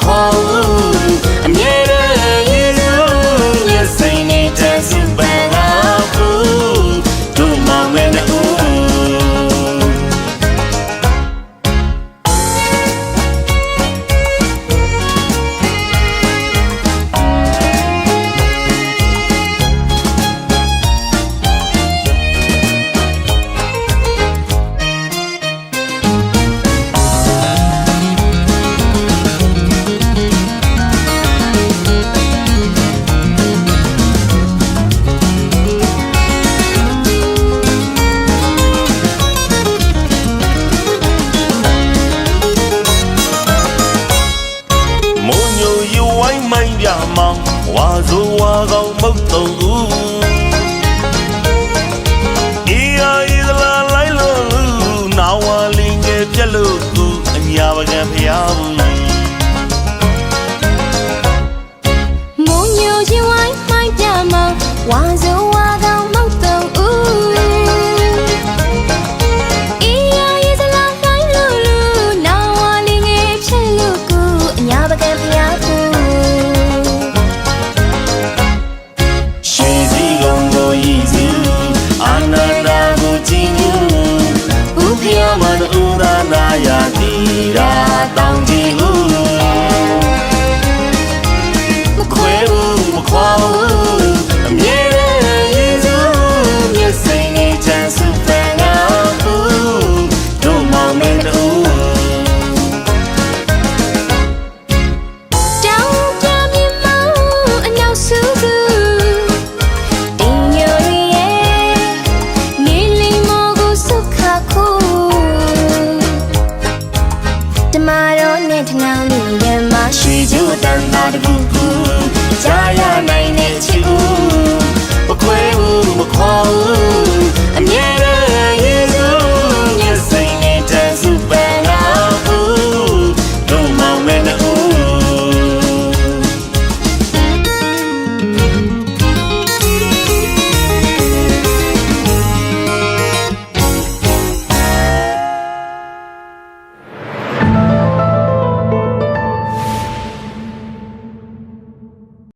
ခေါ်ဘူးအမြဲတမ်းယေရှုရဲ့စိတ်နဲ့တန်စုပန်လာဘူးတို့မောင်မဲနဲ့မိုင်းပြမောင်ဝါဆိုဝါကောင်းမုတ်တုံဦးအေးအေးလာလိုက်လို့နာဝလင်းငယ်ပြက်လို့သူအညာပကံဖျားဘူးမိုးညိုရင်ဝိုင်းမိုင်းပြမောင်ဝါဆိုဝါကောင်းမုတ်တုံဦးအေးအေးလာလိုက်လို့နာဝလင်းငယ်ပြက်လို့သူအညာပကံဖျားဘူးရာတီရာတောင်းကြည့်ဦးမခွဲဘူးမခွာဘူးအမြဲတမ်းယေရှုမျက်စိနဲ့ချမ်းစုပန်လာဘူးတို့မောင်မဲတို့တောင်းပြမြင်မောင်အနောက်စုစုတင်ညိုရဲ့နေလီမောကိုစုခခုတမတော်နဲ့ထငောင်းလေးရမှာရွှေကျိုးတန်တာတကူကူကြားရနိုင်တဲ့ချီဦး